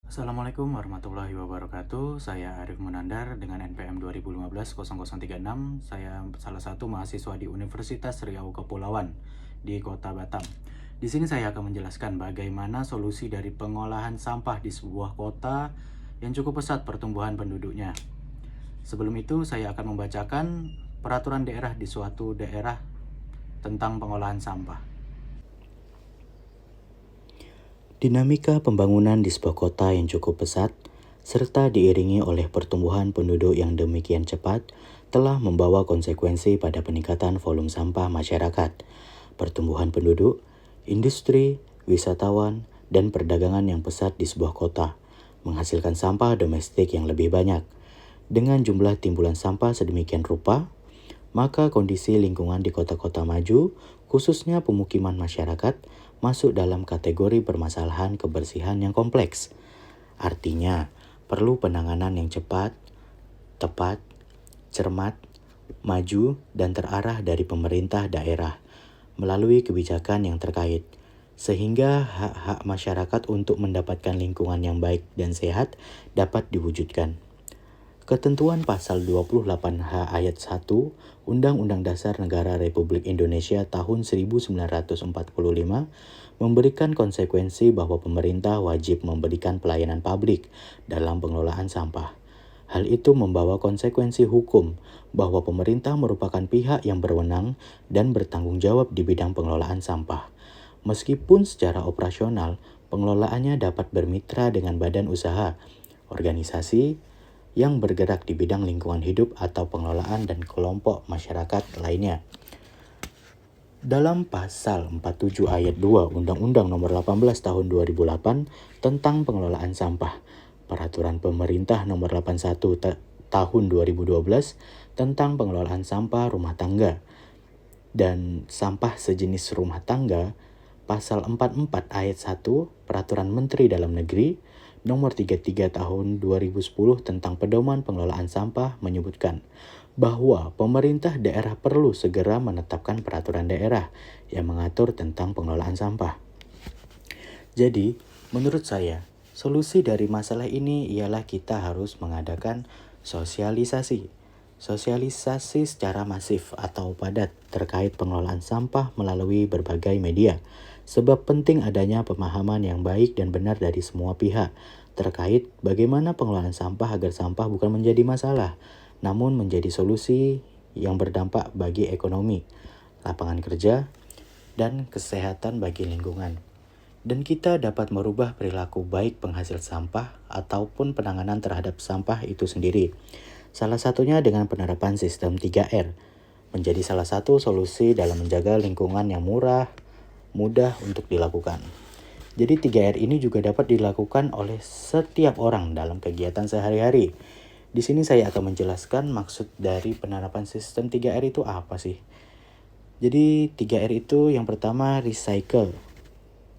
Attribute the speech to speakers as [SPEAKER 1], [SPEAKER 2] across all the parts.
[SPEAKER 1] Assalamualaikum warahmatullahi wabarakatuh. Saya Arif Munandar dengan NPM 2015-0036. Saya salah satu mahasiswa di Universitas Riau Kepulauan di Kota Batam. Di sini saya akan menjelaskan bagaimana solusi dari pengolahan sampah di sebuah kota yang cukup pesat pertumbuhan penduduknya. Sebelum itu, saya akan membacakan peraturan daerah di suatu daerah tentang pengolahan sampah.
[SPEAKER 2] Dinamika pembangunan di sebuah kota yang cukup pesat, serta diiringi oleh pertumbuhan penduduk yang demikian cepat, telah membawa konsekuensi pada peningkatan volume sampah masyarakat, pertumbuhan penduduk, industri, wisatawan, dan perdagangan yang pesat di sebuah kota, menghasilkan sampah domestik yang lebih banyak. Dengan jumlah timbulan sampah sedemikian rupa, maka kondisi lingkungan di kota-kota maju, khususnya pemukiman masyarakat, masuk dalam kategori permasalahan kebersihan yang kompleks. Artinya, perlu penanganan yang cepat, tepat, cermat, maju, dan terarah dari pemerintah daerah melalui kebijakan yang terkait, sehingga hak-hak masyarakat untuk mendapatkan lingkungan yang baik dan sehat dapat diwujudkan. Ketentuan Pasal 28H Ayat 1 Undang-Undang Dasar Negara Republik Indonesia tahun 1945 memberikan konsekuensi bahwa pemerintah wajib memberikan pelayanan publik dalam pengelolaan sampah. Hal itu membawa konsekuensi hukum bahwa pemerintah merupakan pihak yang berwenang dan bertanggung jawab di bidang pengelolaan sampah. Meskipun secara operasional, pengelolaannya dapat bermitra dengan badan usaha, organisasi, yang bergerak di bidang lingkungan hidup atau pengelolaan dan kelompok masyarakat lainnya. Dalam Pasal 47 Ayat 2 Undang-Undang Nomor 18 Tahun 2008 tentang pengelolaan sampah, Peraturan Pemerintah Nomor 81 Tahun 2012 tentang pengelolaan sampah rumah tangga, dan sampah sejenis rumah tangga, Pasal 44 Ayat 1 Peraturan Menteri Dalam Negeri Nomor 33 Tahun 2010 tentang Pedoman Pengelolaan Sampah menyebutkan bahwa pemerintah daerah perlu segera menetapkan peraturan daerah yang mengatur tentang pengelolaan sampah. Jadi, menurut saya, solusi dari masalah ini ialah kita harus mengadakan sosialisasi. Sosialisasi secara masif atau padat terkait pengelolaan sampah melalui berbagai media. Sebab penting adanya pemahaman yang baik dan benar dari semua pihak terkait bagaimana pengelolaan sampah agar sampah bukan menjadi masalah, namun menjadi solusi yang berdampak bagi ekonomi, lapangan kerja, dan kesehatan bagi lingkungan. Dan kita dapat merubah perilaku baik penghasil sampah ataupun penanganan terhadap sampah itu sendiri. Salah satunya dengan penerapan sistem 3R, menjadi salah satu solusi dalam menjaga lingkungan yang murah, mudah untuk dilakukan. Jadi 3R ini juga dapat dilakukan oleh setiap orang dalam kegiatan sehari-hari. Di sini saya akan menjelaskan maksud dari penerapan sistem 3R itu apa sih. Jadi 3R itu yang pertama recycle,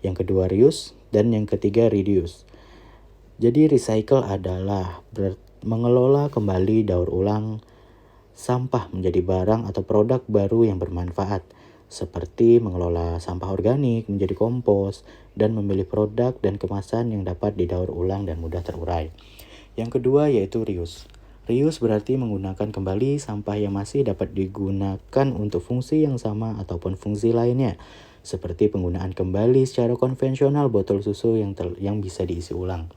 [SPEAKER 2] yang kedua reuse, dan yang ketiga reduce. Jadi recycle adalah mengelola kembali daur ulang sampah menjadi barang atau produk baru yang bermanfaat, seperti mengelola sampah organik menjadi kompos dan memilih produk dan kemasan yang dapat didaur ulang dan mudah terurai. Yang kedua yaitu reuse. Reuse berarti menggunakan kembali sampah yang masih dapat digunakan untuk fungsi yang sama ataupun fungsi lainnya, seperti penggunaan kembali secara konvensional botol susu yang bisa diisi ulang.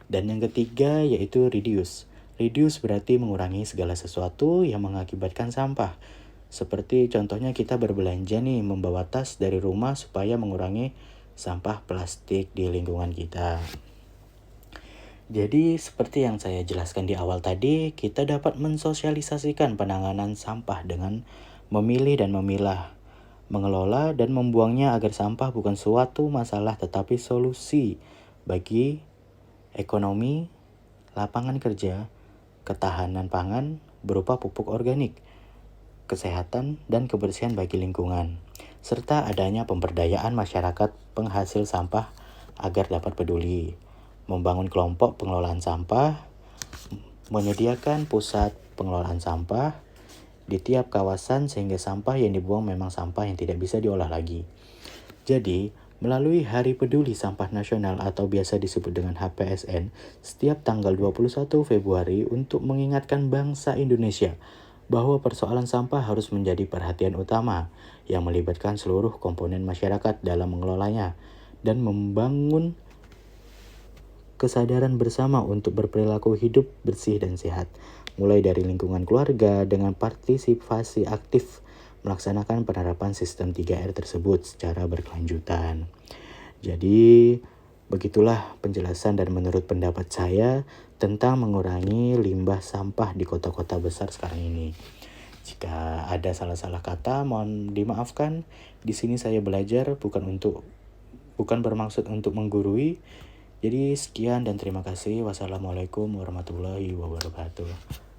[SPEAKER 2] Dan yang ketiga yaitu reduce. Reduce berarti mengurangi segala sesuatu yang mengakibatkan sampah. Seperti contohnya kita berbelanja nih, membawa tas dari rumah supaya mengurangi sampah plastik di lingkungan kita. Jadi seperti yang saya jelaskan di awal tadi, kita dapat mensosialisasikan penanganan sampah dengan memilih dan memilah, mengelola dan membuangnya agar sampah bukan suatu masalah tetapi solusi bagi ekonomi, lapangan kerja, ketahanan pangan berupa pupuk organik, kesehatan dan kebersihan bagi lingkungan, serta adanya pemberdayaan masyarakat penghasil sampah agar dapat peduli, membangun kelompok pengelolaan sampah, menyediakan pusat pengelolaan sampah di tiap kawasan sehingga sampah yang dibuang memang sampah yang tidak bisa diolah lagi. Jadi, Melalui Hari Peduli Sampah Nasional atau biasa disebut dengan HPSN, setiap tanggal 21 Februari untuk mengingatkan bangsa Indonesia bahwa persoalan sampah harus menjadi perhatian utama yang melibatkan seluruh komponen masyarakat dalam mengelolanya dan membangun kesadaran bersama untuk berperilaku hidup bersih dan sehat, mulai dari lingkungan keluarga dengan partisipasi aktif melaksanakan penerapan sistem 3R tersebut secara berkelanjutan. Jadi, begitulah penjelasan dan menurut pendapat saya tentang mengurangi limbah sampah di kota-kota besar sekarang ini. Jika ada salah-salah kata, mohon dimaafkan. Di sini saya belajar bukan bermaksud untuk menggurui. Jadi sekian dan terima kasih. Wassalamualaikum warahmatullahi wabarakatuh.